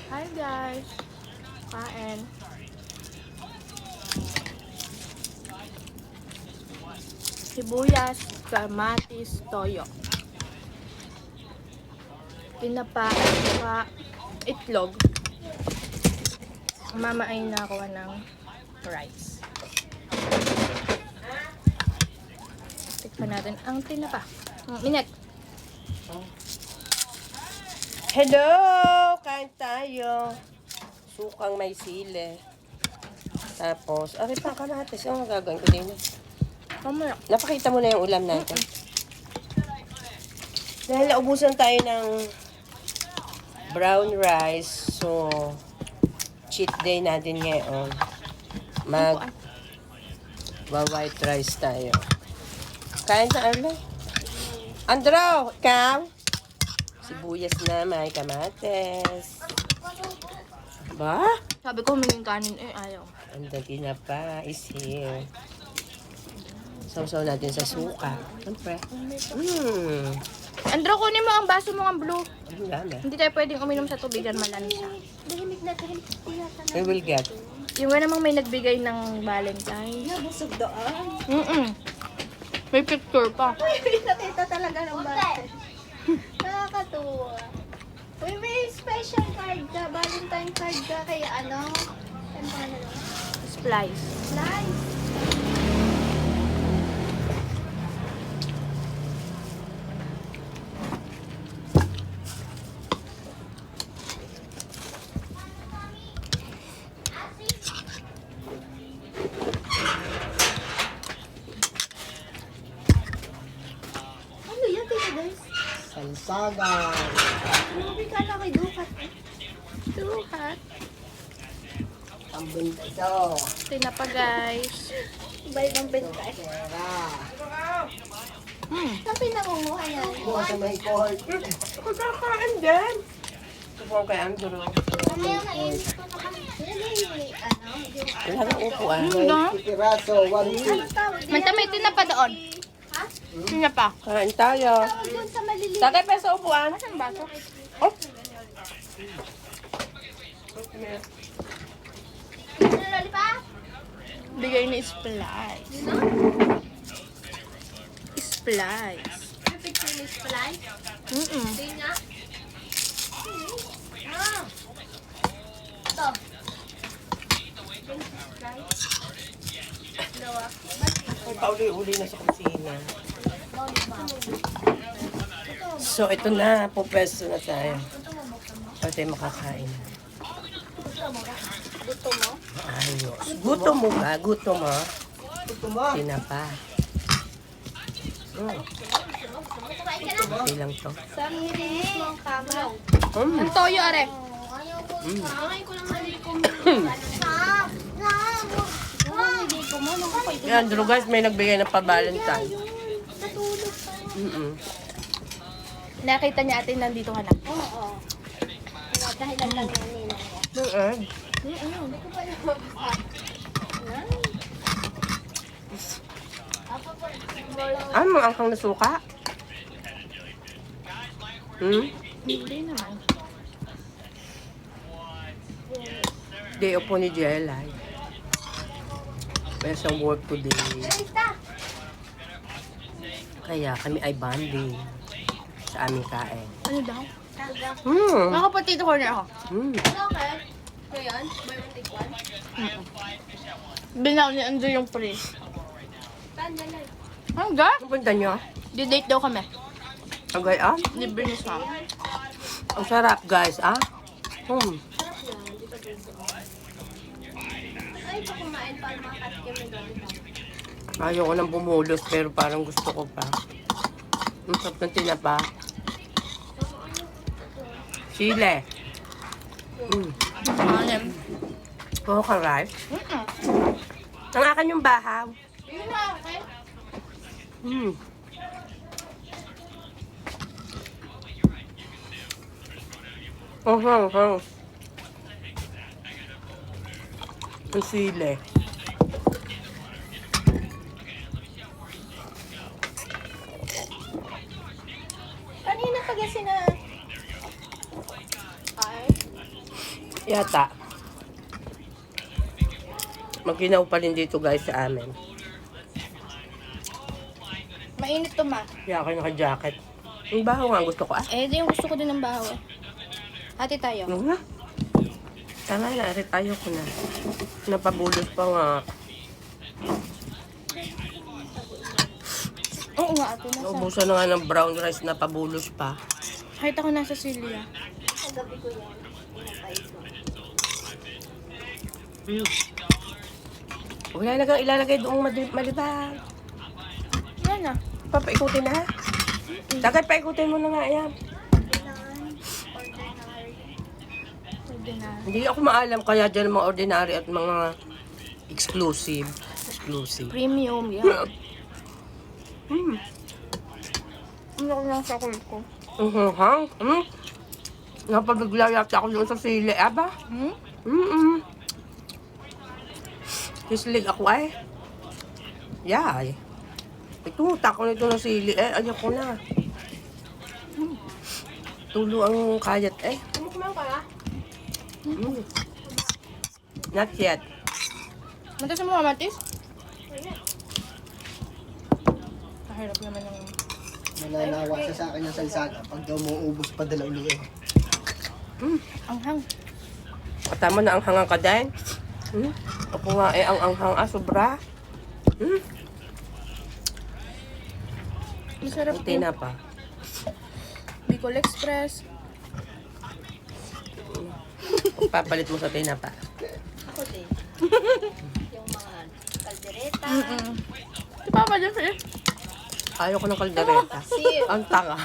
Hi guys! Kain. Sibuyas, kamatis, toyo. Tinapa at saka itlog. Ang mama ay nakakuha ng rice. Tikpan natin ang tinapa. Minute. Hello! Kain tayo. Sukang may sili. Tapos, aray pa kamatis. Ano gagawin ko din? Mamaya. Napakita mo na yung ulam natin. Dahil naubusan tayo ng brown rice. So, cheat day natin ngayon. White rice tayo. Kain sa Arlo? Andrew, ikaw? Sibuyas na may kamates. Ba? Sabi ko humingin kanin ayaw. Ang tinapa is here. Sausaw natin sa suka. Siyempre. Andrew, kunin mo ang baso mo ang blue. Ang ganda. Hindi tayo pwedeng uminom sa tubigan malansa. We will get. Yung nga namang may nagbigay ng Valentine. Nabusog doon. May picture pa. Nakita talaga ng bata. Nakakatuwa. Uy, may special card ka. Valentine card ka. Kaya ano? Ano pa na lang? Splice. Nice. Ano yan, Tita Des? Salsaga. Grabe ka na kay Dukat. Duhat. Ang bunda ito. Tinapa guys. Iba-ibang benta. Pera. Saan pinangunguha yan? Buwan sa may court. Pagkakain din. Ito po kay Andrew. Ano yung naisip ko naman? Yan yung ano? Wala nang upuan. May piraso, 1 week. Anong tawag? Manta may tinapa doon. Ha? Tinapa. Kain tayo. Tawag yun sa maliliit. Tagay pa sa upuan. Saan baso? Oh. Nalali pa? Bigay ni Splice. Dito? Splice. May picture ni Splay? Hindi nga. Ah. Ito. Dalawa. Ay, pauli-uli na sa kusina. So, ito na. Pupesto na tayo. Para tayo makakain. Gusto mo? Ayos. Gutom mo ba? Gutom mo? Ito mo. Tinapa. Kumain ka na? Okay lang to. Sa nilinis mo ang kama. Ang toyo are. Ayaw ko. Kakain ko lang maliko mo. Stop! Hindi ko mo nung kapag Yan, Andrew guys, may nagbigay ng pa-Valentine. natulog pa. Nakita niya ate nandito ka na. Oo. Dahil lang yan nila. Ayun. Hindi ko pa yung mabasa. Ano, ang kang nasuka? Hindi naman. Day off po ni Jelay. May sa work today. Krista! Kaya kami ay bonding sa aming kain. Ano daw? Nakapatito corner ako. Okay. Ngayon? Buy one take one? Binaw ni Andrew yung pre. Saan yan ay? Hangga? Ang punta nyo? Di-date daw kami. Agay ah? Libre ni Sam. Ang sarap guys ah. Ay, ito kumain para makatikim ng ganito. Ayoko nang bumulos pero parang gusto ko pa. Ang sarap ng tinapa. Chile. Anem. Oo ka rice. Ang akin yung bahaw. Yun na, okay? Ang sili. Kanina pag sina... Ay. Yata. Maginaw pa rin dito guys sa amin. Mainit to, ma. Kaya ako naka-jacket. Yung baho nga gusto ko ah. Eh, yung gusto ko din ng bahaw eh. Hati tayo. Ano nga? Tama na, arit ayaw ko na. Napabulos pa nga. Oo nga, ate. Nasa. Naubusan na nga ng brown rice na pabulos pa. Kahit ako nasa Celia. Kagabi ko yan. Pinapay ko. Wala na kang ilalagay doong malibang. Yan na. Papaikutin na. Dagay paikutin mo na nga yan. Kailangan ordinary. Pwede na. Hindi ako maalam kaya dyan mga ordinary at mga exclusive. Exclusive. Premium, yan. Hmm. Ano ko lang sa kulit ko? Hang? Napabigla yata ako doon sa sili. Aba? Hmm? Kislig ako ay. Yay. Itutak ko nito ng sili eh. Ayaw ko na. Tulo ang kayat eh. Kumain ka na? Not yet. Matas mo, Matis? Kahirap naman yung... Nananawa siya sa akin ng salsaga. Pag daw mauubos pa dala uli eh. Anghang. Tama na ang hangang ka din. Ako nga eh, ang anghang sobra. Masarap Buti na pa. Bicol Express. Papalit mo sa tinapa. Ako din. Yung mga kaldereta. Si Papa dyan, Fir. Ayaw ko ng kaldereta. Siyo. Ang tanga.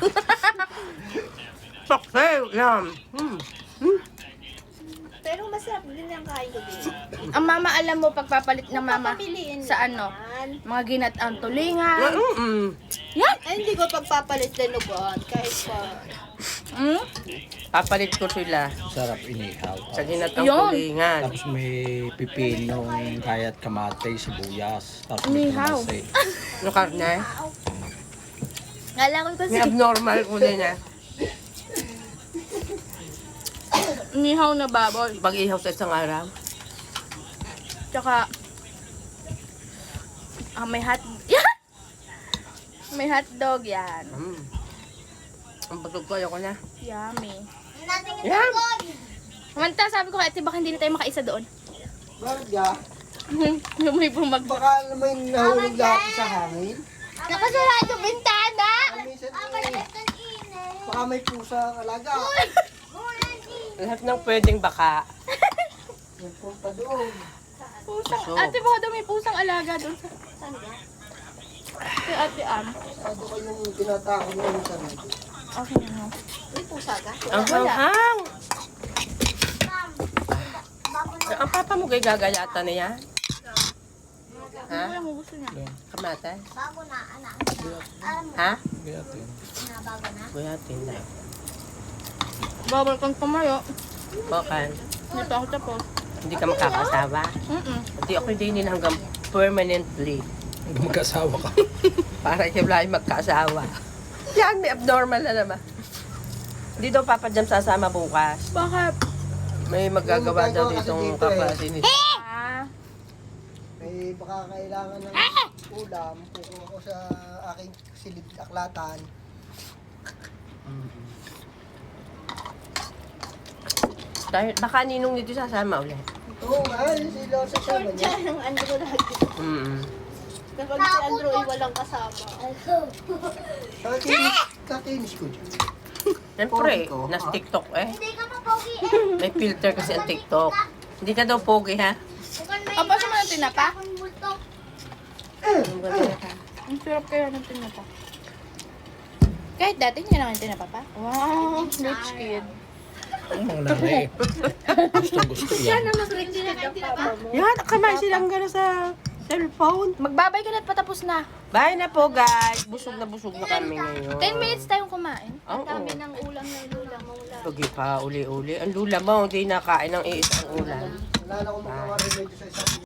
Paksayo, yan. Pero masarap din ang kain ko din. Ang mama, alam mo, pagpapalit ng mama Papapiliin sa ano, naman. mga ginat-ang tulingan. Yan! Ay, hindi ko pagpapalit din upuan. Kahit pa. Papalit ko sila Sarap inihaw. sa ginatang Yun. tulingan. Tapos may pipino, kayat kamate, sibuyas. Tapos may Inihaw. tumas eh. Ano karne? Ngala ko kasi. May abnormal ko din eh. Nihaw na baboy. Pag-ihaw sa isang araw. Tsaka, may hot... Yan! May hotdog yan. Ang busog ko, ayoko na. Yummy. Yan! Manta, sabi ko kaya, baka hindi na tayo makaisa doon. Bakit ya? Yung may bumag... Baka may nahulog lahat sa hangin. Nakasarado bintana! Minsan baka may pusa ang alaga. Lahat ng pwedeng baka. Nagpunta doon. Pusang, Puso. ate baka daw may pusang alaga doon sa... Kay ate Am. Masyado kayong tinatako mo yung sarili. Okay na. May pusa ka? Ang hanghang! Ang papa mo kay gagayata na yan? Ha? Ano yung gusto niya? Kamata? Bago na, anak. Ha? Gayatin. Bago na. Buyatin na. Bawal kang tumayo. Bakan. Hindi pa ako tapos. Hindi ka makakasawa. Hindi ako din hanggang permanently. Mag-asawa ka. Para siya wala yung magkaasawa. Yan, may abnormal na naman. Hindi daw Papa Jam sasama bukas. Bakit? May magagawa daw Kasi ditong dito eh. kaklase nito. Ah, May baka kailangan ng ulam. Puko ako sa aking silid aklatan. Dahil baka ninong nito sasama ulit. Oo nga, sila sa sama niya. Diyan ang Andrew lagi. Kapag si Andrew ay walang kasama. Kakinis ko dyan. Siyempre, Pogi ko, nas ha? TikTok eh. Hindi ka pa pogi eh. May filter kasi ang TikTok. Hindi ka daw pogi ha? Apa sa mga tinapa? Ang ganda ka. Ang sarap kaya ng tinapa. Kahit dati niya naman tinapa pa. Wow, rich kid. Ang mga nanay. Gusto yan. Hindi na kayo tinapa mo. Yan, kamay silang gano'n sa cellphone. Magbabay ka na at patapos na. Bye na po guys. Busog na kami ngayon. 10 minutes tayong kumain. Oo. Ang dami ng ulam na lula mo. Pagi pa, uli-uli. Ang lula mo, hindi nakain ng iisang ulam. Wala na akong mga remedyo sa isang